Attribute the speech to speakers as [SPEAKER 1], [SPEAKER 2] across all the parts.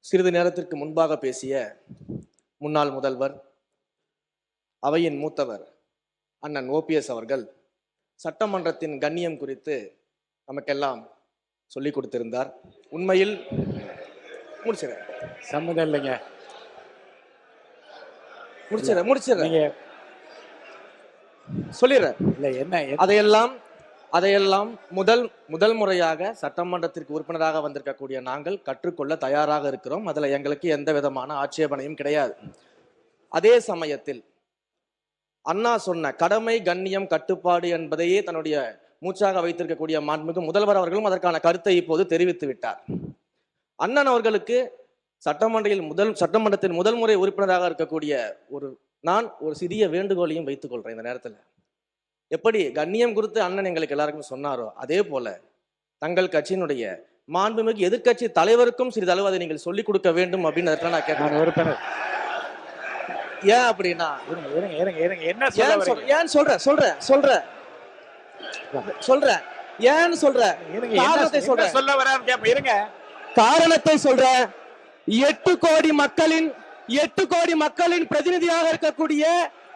[SPEAKER 1] சிறிது நேரத்திற்கு முன்பாக பேசிய முன்னாள் முதல்வர், அவையின் மூத்தவர் அண்ணன் ஓபிஎஸ் அவர்கள் சட்டமன்றத்தின் கண்ணியம் குறித்து நமக்கெல்லாம் சொல்லிக் கொடுத்திருந்தார். உண்மையில் முடிச்சிடறேன்,
[SPEAKER 2] சம்மதம் இல்லைங்க,
[SPEAKER 1] முடிச்சிடறேன் சொல்லிடுறேன்.
[SPEAKER 2] இல்லை என்ன
[SPEAKER 1] அதையெல்லாம் முதல் முறையாக சட்டமன்றத்திற்கு உறுப்பினராக வந்திருக்கக்கூடிய நாங்கள் கற்றுக்கொள்ள தயாராக இருக்கிறோம். அதுல எங்களுக்கு எந்த விதமான ஆட்சேபனையும் கிடையாது. அதே சமயத்தில் அண்ணா சொன்ன கடமை, கண்ணியம், கட்டுப்பாடு என்பதையே தன்னுடைய மூச்சாக வைத்திருக்கக்கூடிய மாண்புமிகு முதல்வர் அவர்களும் அதற்கான கருத்தை இப்போது தெரிவித்து விட்டார். அண்ணன் அவர்களுக்கு சட்டமன்றத்தின் முதல் முறை உறுப்பினராக இருக்கக்கூடிய நான் ஒரு சிறிய வேண்டுகோளையும் வைத்துக் கொள்றேன். இந்த நேரத்தில் எப்படி கண்ணியம் குறித்து அண்ணன் எங்களுக்கு எல்லாருக்கும் சொன்னாரோ, அதே போல தங்கள் கட்சியினுடைய மாண்புமிகு எதிர்கட்சி தலைவருக்கும் சிறிதளவு அதை நீங்கள் சொல்லிக் கொடுக்க வேண்டும் அப்படின்னு நான் கேட்கிறேன்.
[SPEAKER 2] உறுப்பினர்
[SPEAKER 1] ஏன் அப்படின்னா
[SPEAKER 2] என்ன
[SPEAKER 1] ஏன் சொல்றேன் ஏன்னு சொல்றேன்
[SPEAKER 2] சொல்ல வர
[SPEAKER 1] காரணத்தை சொல்றேன். 8 கோடி மக்களின் பிரதிநிதியாக இருக்கக்கூடிய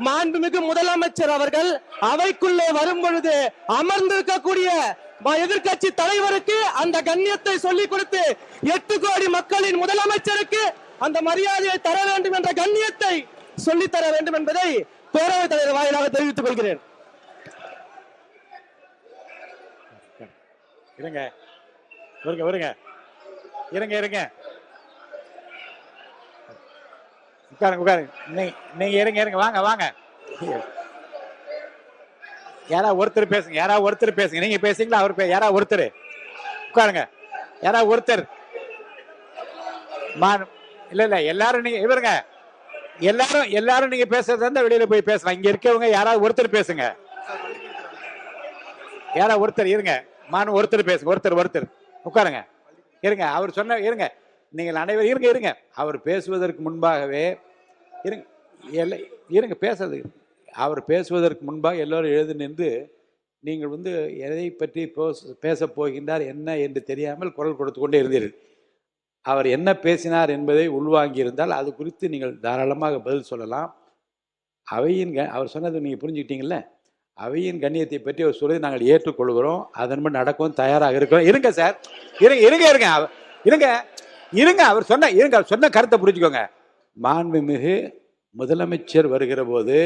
[SPEAKER 1] மாண்புமிகு முதலமைச்சர் அவர்கள் அவைக்குள்ளே வரும் பொழுது அமர்ந்திருக்கக்கூடிய எதிர்கட்சி தலைவருக்கு அந்த கண்ணியத்தை சொல்லிக் கொடுத்து 8 கோடி மக்களின் முதலமைச்சருக்கு அந்த மரியாதையை தர வேண்டும் என்ற கண்ணியத்தை சொல்லித்தர வேண்டும் என்பதை பேரவைத் தலைவர் வாயிலாக தெரிவித்துக் கொள்கிறேன்.
[SPEAKER 2] நீங்க இருங்க வாங்க யாரா ஒருத்தர் பேசுங்க. நீங்க பேசுங்களா? அவர் யாரா ஒருத்தர் உட்காருங்க. யாரா ஒருத்தர் இல்ல எல்லாரும் நீங்க இவருங்க எல்லாரும் நீங்க பேசுறதா இருந்தா வெளியில போய் பேசலாம். இங்க இருக்கவங்க யாராவது ஒருத்தர் பேசுங்க. யாரா ஒருத்தர் இருங்க. ஒருத்தர் பேசுங்க. ஒருத்தர் உட்காருங்க. இருங்க. அவர் சொன்ன இருங்க. நீங்கள் அனைவரும் இருங்க. அவர் பேசுவதற்கு முன்பாகவே இருங்க பேசுறது. அவர் பேசுவதற்கு முன்பாக எல்லோரும் எழுதி நின்று நீங்கள் எதை பற்றி பேச போகின்றார் என்ன என்று தெரியாமல் குரல் கொடுத்து கொண்டே இருந்தீர்கள். அவர் என்ன பேசினார் என்பதை உள்வாங்கி இருந்தால் அது குறித்து நீங்கள் தாராளமாக பதில் சொல்லலாம். அவர் சொன்னது நீங்கள் புரிஞ்சுக்கிட்டீங்கல்ல. அவையின் கண்ணியத்தை பற்றி அவர் சொல்வதை நாங்கள் ஏற்றுக்கொள்கிறோம். அதன்படி நடக்கவும் தயாராக இருக்கிறோம். இருங்க சார், இருங்க. அவர் சொன்ன கருத்தை புரிஞ்சுக்கோங்க. மாண்புமிகு முதலமைச்சர் வருகிற போது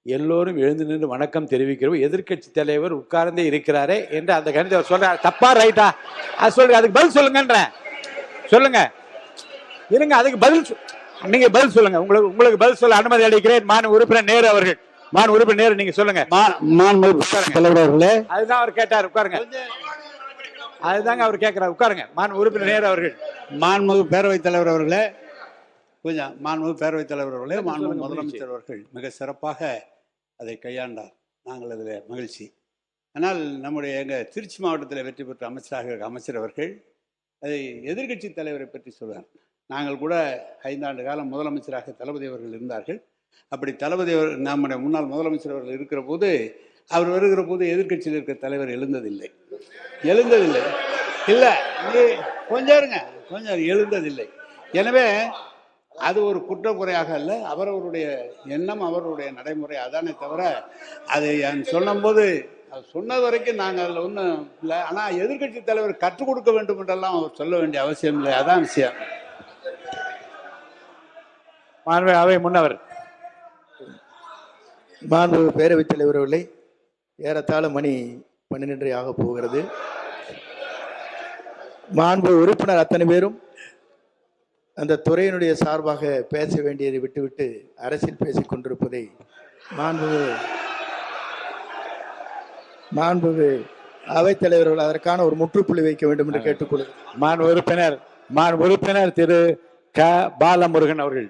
[SPEAKER 2] எல்லோரும் எழுந்து நின்று வணக்கம் தெரிவிக்கிறோம். எதிர்கட்சி தலைவர் உட்கார்ந்தே இருக்கிறாரே என்று அந்த கணிதத்தை அவர் சொல்றார். தப்பா ரைட்டா? அது சொல்லுங்க. அதுக்கு பதில் சொல்லுங்கன்றேன். சொல்லுங்க. இருங்க. அதுக்கு நீங்க பதில் சொல்லுங்க. உங்களுக்கு பதில் சொல்ல அனுமதி அளிக்கிறேன். மாண்பு உறுப்பினர் நேரு அவர்கள். உறுப்பினர் நேரு, நீங்க சொல்லுங்க. தலைவர் அவர்களே, அதுதான் அவர் கேட்டார். உட்காருங்க. அதுதாங்க அவர் கேட்கிறார். உட்காருங்க. உறுப்பினர் நேரு அவர்கள்.
[SPEAKER 3] மாண்புமிகு பேரவைத் தலைவர் அவர்களே, மாண்புமிகு பேரவைத் தலைவர் அவர்களே, மாண்புமிகு முதலமைச்சர் அவர்கள் மிக சிறப்பாக அதை கையாண்டார். நாங்கள் அதில் மகிழ்ச்சி. ஆனால் எங்கள் திருச்சி மாவட்டத்தில் வெற்றி பெற்ற அமைச்சர் அவர்கள் அதை எதிர்கட்சி தலைவரை பற்றி சொல்வார். நாங்கள் கூட 5 ஆண்டு காலம் முதலமைச்சராக தளபதி அவர்கள் இருந்தார்கள். அப்படி தளபதி நம்முடைய முன்னாள் முதலமைச்சர் அவர்கள் இருக்கிற போது, அவர் வருகிற போது எதிர்கட்சியில் இருக்கிற தலைவர் எழுந்ததில்லை. இல்லை, கொஞ்சம் எழுந்ததில்லை. எனவே அது ஒரு குற்றக்குறையாக அல்ல, அவரவருடைய எண்ணம், அவருடைய நடைமுறை அதானே தவிர, அதை சொன்னபோது சொன்னது வரைக்கும் நாங்கள் அதில் ஒன்றும் இல்லை. ஆனால் எதிர்கட்சி தலைவர் கற்றுக் கொடுக்க வேண்டும் என்றெல்லாம் அவர் சொல்ல வேண்டிய அவசியம் இல்லை. அதான் விஷயம்.
[SPEAKER 2] அவை முன்னவர்
[SPEAKER 4] மாண்பு பேரவைத் தலைவர் அவர்களே, ஏறத்தாழ மணி 12 ஆக போகிறது. மாண்பு உறுப்பினர் அத்தனை பேரும் அந்த துறையினுடைய சார்பாக பேச வேண்டியதை விட்டுவிட்டு அரசியல் பேசிக் கொண்டிருப்பதை மாண்பு அவைத்தலைவர்கள் அதற்கான ஒரு முற்றுப்புள்ளி வைக்க வேண்டும் என்று கேட்டுக்கொள்கிறேன்.
[SPEAKER 2] உறுப்பினர் திரு க பாலமுருகன் அவர்கள்.